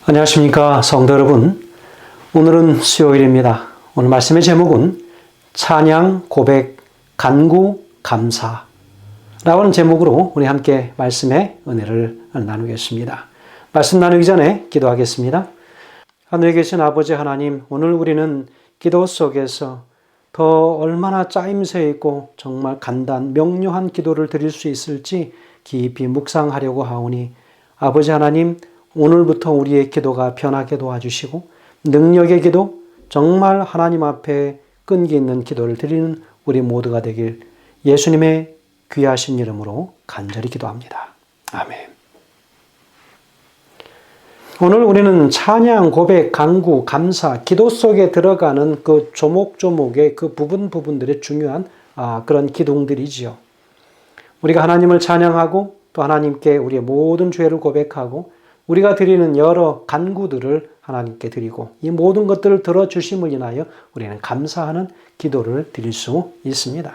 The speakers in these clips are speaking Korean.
안녕하십니까 성도 여러분. 오늘은 수요일입니다. 오늘 말씀의 제목은 찬양, 고백, 간구, 감사 라는 제목으로 우리 함께 말씀의 은혜를 나누겠습니다. 말씀 나누기 전에 기도하겠습니다. 하늘에 계신 아버지 하나님, 오늘 우리는 기도 속에서 더 얼마나 짜임새 있고 정말 간단, 명료한 기도를 드릴 수 있을지 깊이 묵상하려고 하오니 아버지 하나님, 오늘부터 우리의 기도가 변하게 도와주시고 능력의 기도, 정말 하나님 앞에 끈기 있는 기도를 드리는 우리 모두가 되길 예수님의 귀하신 이름으로 간절히 기도합니다. 아멘. 오늘 우리는 찬양, 고백, 간구, 감사, 기도 속에 들어가는 그 조목조목의 그 부분들의 중요한 그런 기둥들이지요. 우리가 하나님을 찬양하고 또 하나님께 우리의 모든 죄를 고백하고 우리가 드리는 여러 간구들을 하나님께 드리고 이 모든 것들을 들어주심을 인하여 우리는 감사하는 기도를 드릴 수 있습니다.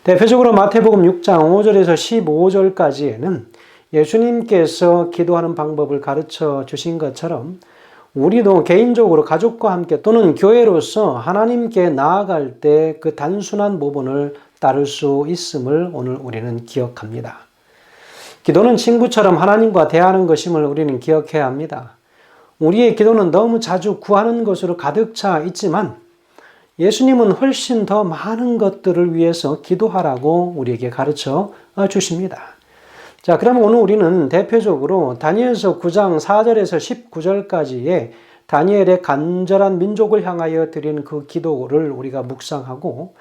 대표적으로 마태복음 6장 5절에서 15절까지에는 예수님께서 기도하는 방법을 가르쳐 주신 것처럼 우리도 개인적으로 가족과 함께 또는 교회로서 하나님께 나아갈 때 그 단순한 모본을 따를 수 있음을 오늘 우리는 기억합니다. 기도는 친구처럼 하나님과 대하는 것임을 우리는 기억해야 합니다. 우리의 기도는 너무 자주 구하는 것으로 가득 차 있지만 예수님은 훨씬 더 많은 것들을 위해서 기도하라고 우리에게 가르쳐 주십니다. 자, 그럼 오늘 우리는 대표적으로 다니엘서 9장 4절에서 19절까지의 다니엘의 간절한 민족을 향하여 드린 그 기도를 우리가 묵상하고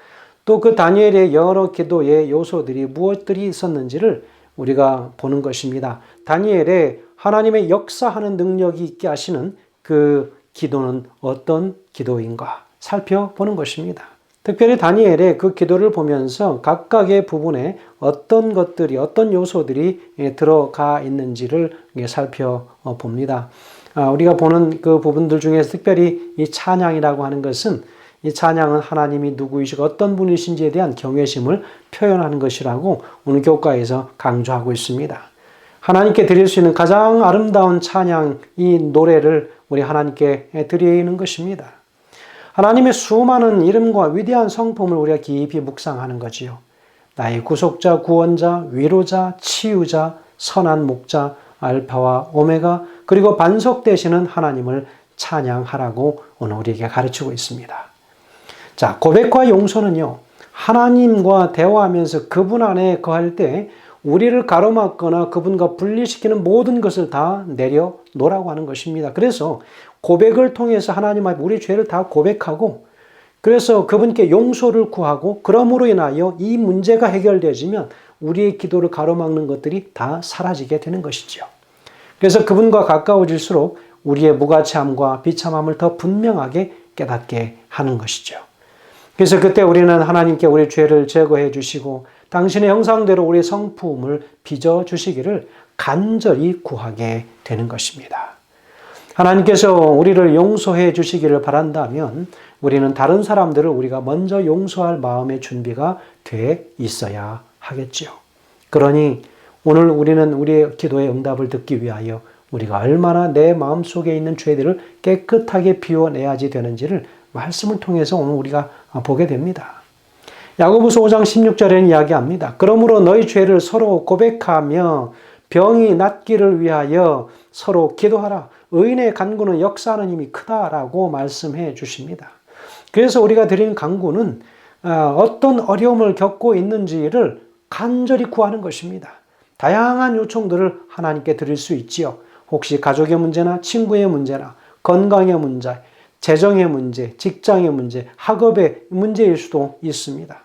또 그 다니엘의 여러 기도의 요소들이 무엇들이 있었는지를 우리가 보는 것입니다. 다니엘의 하나님의 역사하는 능력이 있게 하시는 그 기도는 어떤 기도인가 살펴보는 것입니다. 특별히 다니엘의 그 기도를 보면서 각각의 부분에 어떤 것들이, 어떤 요소들이 들어가 있는지를 살펴봅니다. 우리가 보는 그 부분들 중에서 특별히 이 찬양이라고 하는 것은 이 찬양은 하나님이 누구이시고 어떤 분이신지에 대한 경외심을 표현하는 것이라고 오늘 교과에서 강조하고 있습니다. 하나님께 드릴 수 있는 가장 아름다운 찬양, 이 노래를 우리 하나님께 드리는 것입니다. 하나님의 수많은 이름과 위대한 성품을 우리가 깊이 묵상하는 거지요. 나의 구속자, 구원자, 위로자, 치유자, 선한 목자, 알파와 오메가, 그리고 반석 되시는 하나님을 찬양하라고 오늘 우리에게 가르치고 있습니다. 자, 고백과 용서는요, 하나님과 대화하면서 그분 안에 거할 때 우리를 가로막거나 그분과 분리시키는 모든 것을 다 내려놓으라고 하는 것입니다. 그래서 고백을 통해서 하나님 앞에 우리 죄를 다 고백하고 그래서 그분께 용서를 구하고 그러므로 인하여 이 문제가 해결되어지면 우리의 기도를 가로막는 것들이 다 사라지게 되는 것이죠. 그래서 그분과 가까워질수록 우리의 무가치함과 비참함을 더 분명하게 깨닫게 하는 것이죠. 그래서 그때 우리는 하나님께 우리 죄를 제거해 주시고 당신의 형상대로 우리의 성품을 빚어 주시기를 간절히 구하게 되는 것입니다. 하나님께서 우리를 용서해 주시기를 바란다면 우리는 다른 사람들을 우리가 먼저 용서할 마음의 준비가 돼 있어야 하겠지요. 그러니 오늘 우리는 우리의 기도의 응답을 듣기 위하여 우리가 얼마나 내 마음속에 있는 죄들을 깨끗하게 비워내야지 되는지를 말씀을 통해서 오늘 우리가 보게 됩니다. 야고보서 5장 16절에는 이야기합니다. 그러므로 너희 죄를 서로 고백하며 병이 낫기를 위하여 서로 기도하라. 의인의 간구는 역사하는 힘이 크다라고 말씀해 주십니다. 그래서 우리가 드리는 간구는 어떤 어려움을 겪고 있는지를 간절히 구하는 것입니다. 다양한 요청들을 하나님께 드릴 수 있지요. 혹시 가족의 문제나 친구의 문제나 건강의 문제, 재정의 문제, 직장의 문제, 학업의 문제일 수도 있습니다.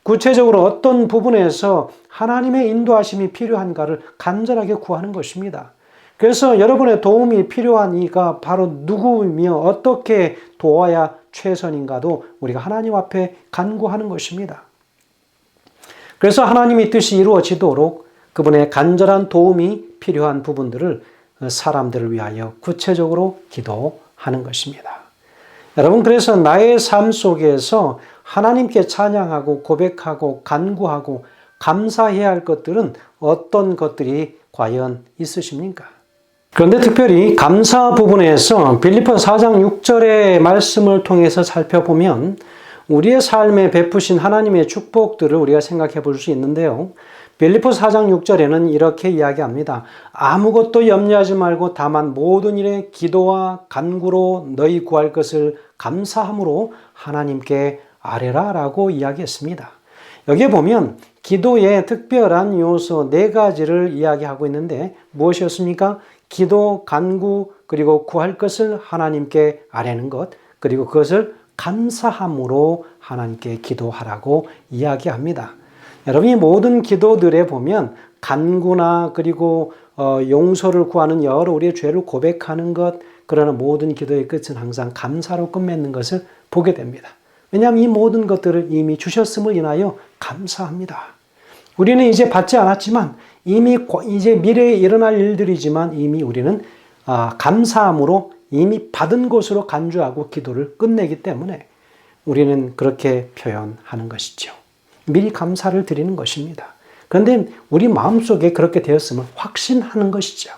구체적으로 어떤 부분에서 하나님의 인도하심이 필요한가를 간절하게 구하는 것입니다. 그래서 여러분의 도움이 필요한 이가 바로 누구이며 어떻게 도와야 최선인가도 우리가 하나님 앞에 간구하는 것입니다. 그래서 하나님의 뜻이 이루어지도록 그분의 간절한 도움이 필요한 부분들을 사람들을 위하여 구체적으로 기도하는 것입니다. 여러분, 그래서 나의 삶 속에서 하나님께 찬양하고 고백하고 간구하고 감사해야 할 것들은 어떤 것들이 과연 있으십니까? 그런데 특별히 감사 부분에서 빌립보서 4장 6절의 말씀을 통해서 살펴보면 우리의 삶에 베푸신 하나님의 축복들을 우리가 생각해 볼 수 있는데요. 빌립보서 4장 6절에는 이렇게 이야기합니다. 아무것도 염려하지 말고 다만 모든 일에 기도와 간구로 너희 구할 것을 감사함으로 하나님께 아뢰라 라고 이야기했습니다. 여기에 보면 기도의 특별한 요소 4가지를 이야기하고 있는데 무엇이었습니까? 기도, 간구, 그리고 구할 것을 하나님께 아뢰는 것, 그리고 그것을 감사함으로 하나님께 기도하라고 이야기합니다. 여러분이 모든 기도들에 보면 간구나 그리고 용서를 구하는 여러 우리의 죄를 고백하는 것, 그러나 모든 기도의 끝은 항상 감사로 끝맺는 것을 보게 됩니다. 왜냐하면 이 모든 것들을 이미 주셨음을 인하여 감사합니다. 우리는 이제 받지 않았지만 이미 이제 미래에 일어날 일들이지만 이미 우리는 감사함으로 이미 받은 것으로 간주하고 기도를 끝내기 때문에 우리는 그렇게 표현하는 것이죠. 미리 감사를 드리는 것입니다. 그런데 우리 마음속에 그렇게 되었음을 확신하는 것이죠.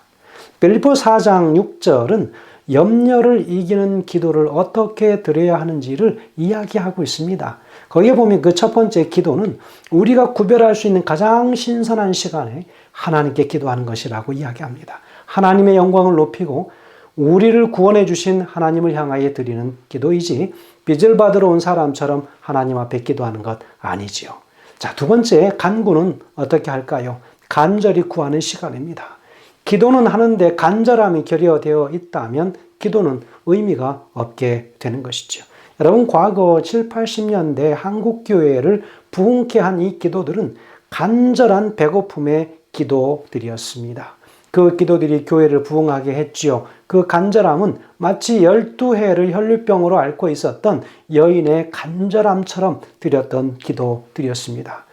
빌립보서 4장 6절은 염려를 이기는 기도를 어떻게 드려야 하는지를 이야기하고 있습니다. 거기에 보면 그 첫 번째 기도는 우리가 구별할 수 있는 가장 신선한 시간에 하나님께 기도하는 것이라고 이야기합니다. 하나님의 영광을 높이고 우리를 구원해 주신 하나님을 향하여 드리는 기도이지 빚을 받으러 온 사람처럼 하나님 앞에 기도하는 것 아니지요. 자, 두 번째 간구는 어떻게 할까요? 간절히 구하는 시간입니다. 기도는 하는데 간절함이 결여되어 있다면 기도는 의미가 없게 되는 것이죠. 여러분 과거 7, 80년대 한국 교회를 부흥케 한 이 기도들은 간절한 배고픔의 기도들이었습니다. 그 기도들이 교회를 부흥하게 했지요. 그 간절함은 마치 12해를 혈류병으로 앓고 있었던 여인의 간절함처럼 드렸던 기도들이었습니다.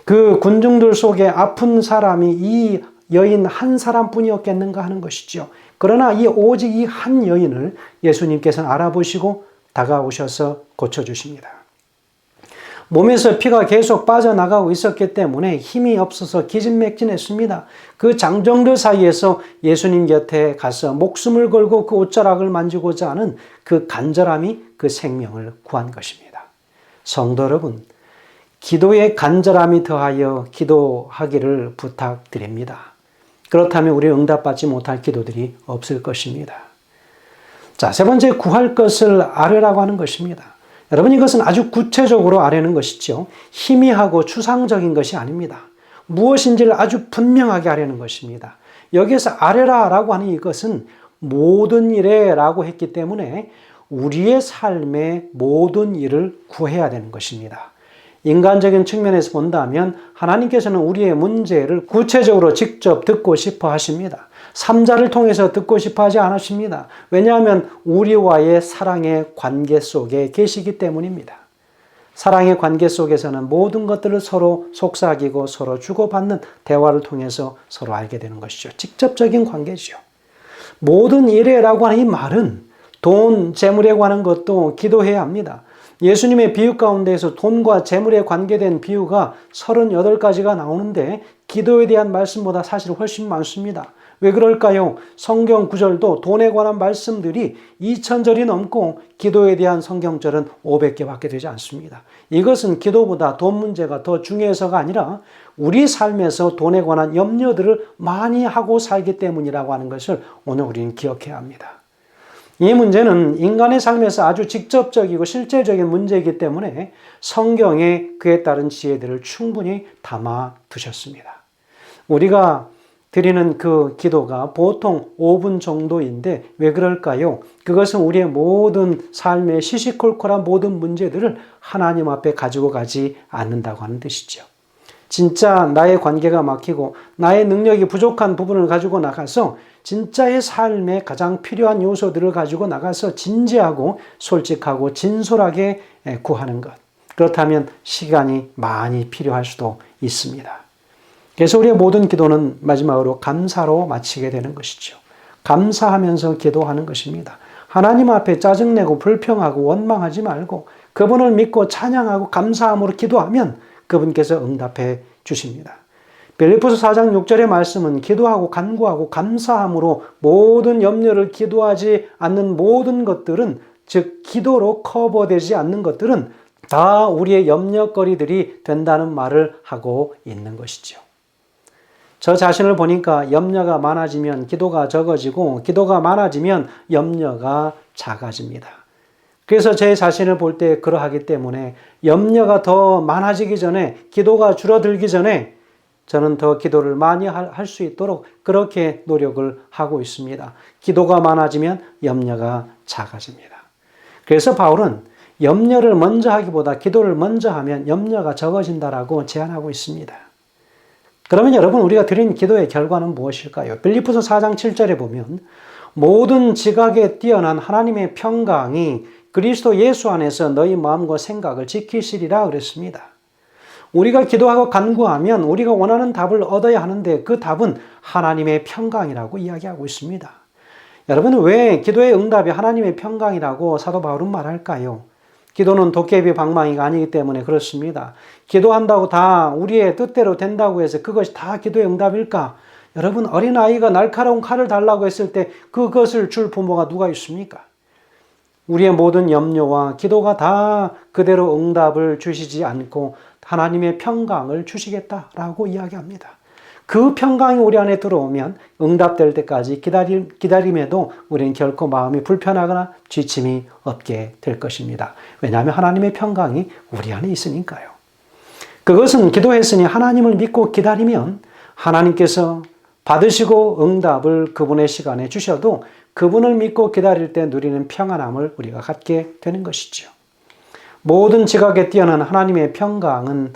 그 군중들 속에 아픈 사람이 이 여인 한 사람뿐이었겠는가 하는 것이죠. 그러나 오직 이 한 여인을 예수님께서는 알아보시고 다가오셔서 고쳐주십니다. 몸에서 피가 계속 빠져나가고 있었기 때문에 힘이 없어서 기진맥진했습니다. 그 장정들 사이에서 예수님 곁에 가서 목숨을 걸고 그 옷자락을 만지고자 하는 그 간절함이 그 생명을 구한 것입니다. 성도 여러분, 기도의 간절함이 더하여 기도하기를 부탁드립니다. 그렇다면 우리 응답받지 못할 기도들이 없을 것입니다. 자, 세 번째 구할 것을 아뢰라고 하는 것입니다. 여러분 이것은 아주 구체적으로 아뢰는 것이죠. 희미하고 추상적인 것이 아닙니다. 무엇인지를 아주 분명하게 아뢰는 것입니다. 여기에서 아뢰라라고 하는 이것은 모든 일에 라고 했기 때문에 우리의 삶의 모든 일을 구해야 되는 것입니다. 인간적인 측면에서 본다면 하나님께서는 우리의 문제를 구체적으로 직접 듣고 싶어 하십니다. 삼자를 통해서 듣고 싶어 하지 않으십니다. 왜냐하면 우리와의 사랑의 관계 속에 계시기 때문입니다. 사랑의 관계 속에서는 모든 것들을 서로 속삭이고 서로 주고받는 대화를 통해서 서로 알게 되는 것이죠. 직접적인 관계죠. 모든 일에라고 하는 이 말은 돈, 재물에 관한 것도 기도해야 합니다. 예수님의 비유 가운데에서 돈과 재물에 관계된 비유가 38가지가 나오는데 기도에 대한 말씀보다 사실 훨씬 많습니다. 왜 그럴까요? 성경 구절도 돈에 관한 말씀들이 2000절이 넘고 기도에 대한 성경절은 500개밖에 되지 않습니다. 이것은 기도보다 돈 문제가 더 중요해서가 아니라 우리 삶에서 돈에 관한 염려들을 많이 하고 살기 때문이라고 하는 것을 오늘 우리는 기억해야 합니다. 이 문제는 인간의 삶에서 아주 직접적이고 실제적인 문제이기 때문에 성경에 그에 따른 지혜들을 충분히 담아 두셨습니다. 우리가 드리는 그 기도가 보통 5분 정도인데 왜 그럴까요? 그것은 우리의 모든 삶의 시시콜콜한 모든 문제들을 하나님 앞에 가지고 가지 않는다고 하는 뜻이죠. 진짜 나의 관계가 막히고 나의 능력이 부족한 부분을 가지고 나가서 진짜의 삶에 가장 필요한 요소들을 가지고 나가서 진지하고 솔직하고 진솔하게 구하는 것. 그렇다면 시간이 많이 필요할 수도 있습니다. 그래서 우리의 모든 기도는 마지막으로 감사로 마치게 되는 것이죠. 감사하면서 기도하는 것입니다. 하나님 앞에 짜증내고 불평하고 원망하지 말고 그분을 믿고 찬양하고 감사함으로 기도하면 그분께서 응답해 주십니다. 빌립보서 4장 6절의 말씀은 기도하고 간구하고 감사함으로 모든 염려를 기도하지 않는 모든 것들은, 즉 기도로 커버되지 않는 것들은 다 우리의 염려거리들이 된다는 말을 하고 있는 것이죠. 저 자신을 보니까 염려가 많아지면 기도가 적어지고 기도가 많아지면 염려가 작아집니다. 그래서 제 자신을 볼 때 그러하기 때문에 염려가 더 많아지기 전에, 기도가 줄어들기 전에 저는 더 기도를 많이 할 수 있도록 그렇게 노력을 하고 있습니다. 기도가 많아지면 염려가 작아집니다. 그래서 바울은 염려를 먼저 하기보다 기도를 먼저 하면 염려가 적어진다라고 제안하고 있습니다. 그러면 여러분, 우리가 드린 기도의 결과는 무엇일까요? 빌립보서 4장 7절에 보면 모든 지각에 뛰어난 하나님의 평강이 그리스도 예수 안에서 너희 마음과 생각을 지키시리라 그랬습니다. 우리가 기도하고 간구하면 우리가 원하는 답을 얻어야 하는데 그 답은 하나님의 평강이라고 이야기하고 있습니다. 여러분, 왜 기도의 응답이 하나님의 평강이라고 사도 바울은 말할까요? 기도는 도깨비 방망이가 아니기 때문에 그렇습니다. 기도한다고 다 우리의 뜻대로 된다고 해서 그것이 다 기도의 응답일까? 여러분, 어린아이가 날카로운 칼을 달라고 했을 때 그것을 줄 부모가 누가 있습니까? 우리의 모든 염려와 기도가 다 그대로 응답을 주시지 않고 하나님의 평강을 주시겠다라고 이야기합니다. 그 평강이 우리 안에 들어오면 응답될 때까지 기다림에도 우리는 결코 마음이 불편하거나 지침이 없게 될 것입니다. 왜냐하면 하나님의 평강이 우리 안에 있으니까요. 그것은 기도했으니 하나님을 믿고 기다리면 하나님께서 받으시고 응답을 그분의 시간에 주셔도 그분을 믿고 기다릴 때 누리는 평안함을 우리가 갖게 되는 것이죠. 모든 지각에 뛰어난 하나님의 평강은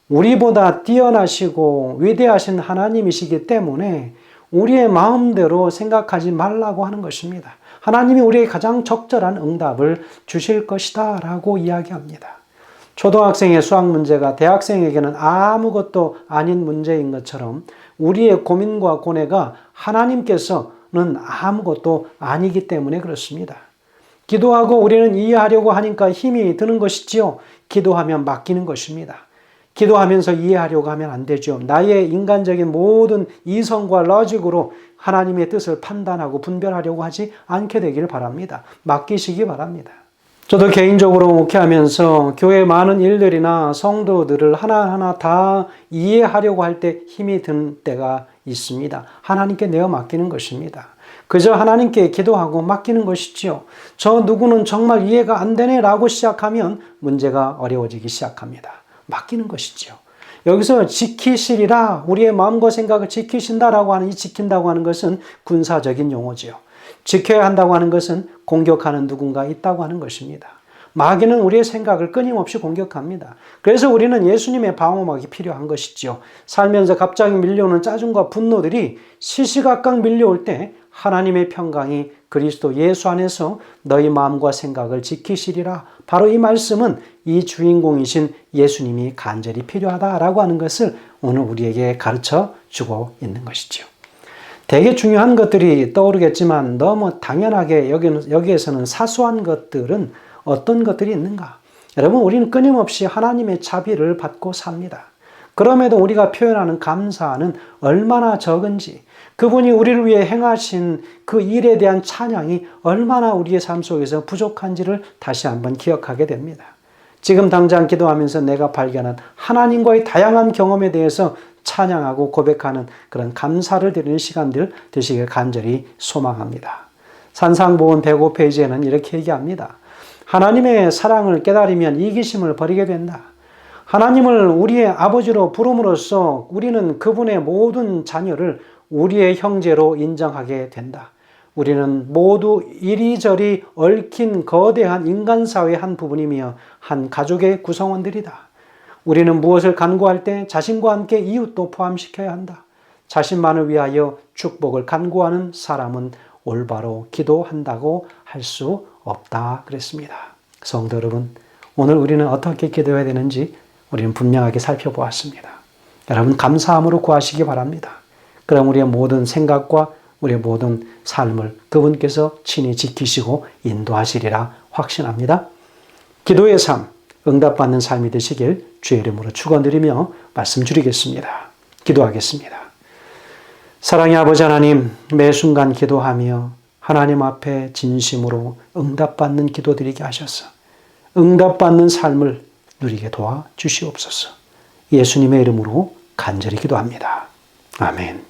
우리보다 뛰어나시고 위대하신 하나님이시기 때문에 우리의 마음대로 생각하지 말라고 하는 것입니다. 하나님이 우리에게 가장 적절한 응답을 주실 것이다 라고 이야기합니다. 초등학생의 수학 문제가 대학생에게는 아무것도 아닌 문제인 것처럼 우리의 고민과 고뇌가 하나님께서는 아무것도 아니기 때문에 그렇습니다. 기도하고 우리는 이해하려고 하니까 힘이 드는 것이지요. 기도하면 맡기는 것입니다. 기도하면서 이해하려고 하면 안 되죠. 나의 인간적인 모든 이성과 로직으로 하나님의 뜻을 판단하고 분별하려고 하지 않게 되기를 바랍니다. 맡기시기 바랍니다. 저도 개인적으로 목회하면서 교회 많은 일들이나 성도들을 하나하나 다 이해하려고 할 때 힘이 든 때가 있습니다. 하나님께 내어 맡기는 것입니다. 그저 하나님께 기도하고 맡기는 것이지요. 저 누구는 정말 이해가 안 되네 라고 시작하면 문제가 어려워지기 시작합니다. 맡기는 것이지요. 여기서 지키시리라, 우리의 마음과 생각을 지키신다라고 하는 이 지킨다고 하는 것은 군사적인 용어지요. 지켜야 한다고 하는 것은 공격하는 누군가 있다고 하는 것입니다. 마귀는 우리의 생각을 끊임없이 공격합니다. 그래서 우리는 예수님의 방어막이 필요한 것이지요. 살면서 갑자기 밀려오는 짜증과 분노들이 시시각각 밀려올 때 하나님의 평강이 그리스도 예수 안에서 너희 마음과 생각을 지키시리라. 바로 이 말씀은 이 주인공이신 예수님이 간절히 필요하다라고 하는 것을 오늘 우리에게 가르쳐 주고 있는 것이죠. 되게 중요한 것들이 떠오르겠지만 너무 당연하게 여기에서는 사소한 것들은 어떤 것들이 있는가? 여러분, 우리는 끊임없이 하나님의 자비를 받고 삽니다. 그럼에도 우리가 표현하는 감사는 얼마나 적은지, 그분이 우리를 위해 행하신 그 일에 대한 찬양이 얼마나 우리의 삶 속에서 부족한지를 다시 한번 기억하게 됩니다. 지금 당장 기도하면서 내가 발견한 하나님과의 다양한 경험에 대해서 찬양하고 고백하는 그런 감사를 드리는 시간들 되시길 간절히 소망합니다. 산상보훈 105페이지에는 이렇게 얘기합니다. 하나님의 사랑을 깨달으면 이기심을 버리게 된다. 하나님을 우리의 아버지로 부름으로써 우리는 그분의 모든 자녀를 우리의 형제로 인정하게 된다. 우리는 모두 이리저리 얽힌 거대한 인간사회의 한 부분이며 한 가족의 구성원들이다. 우리는 무엇을 간구할 때 자신과 함께 이웃도 포함시켜야 한다. 자신만을 위하여 축복을 간구하는 사람은 올바로 기도한다고 할 수 없다 그랬습니다. 성도 여러분, 오늘 우리는 어떻게 기도해야 되는지 우리는 분명하게 살펴보았습니다. 여러분, 감사함으로 구하시기 바랍니다. 그럼 우리의 모든 생각과 우리의 모든 삶을 그분께서 친히 지키시고 인도하시리라 확신합니다. 기도의 삶, 응답받는 삶이 되시길 주의 이름으로 축원드리며 말씀 드리겠습니다. 기도하겠습니다. 사랑의 아버지 하나님, 매 순간 기도하며 하나님 앞에 진심으로 응답받는 기도드리게 하셔서 응답받는 삶을 누리게 도와주시옵소서. 예수님의 이름으로 간절히 기도합니다. 아멘.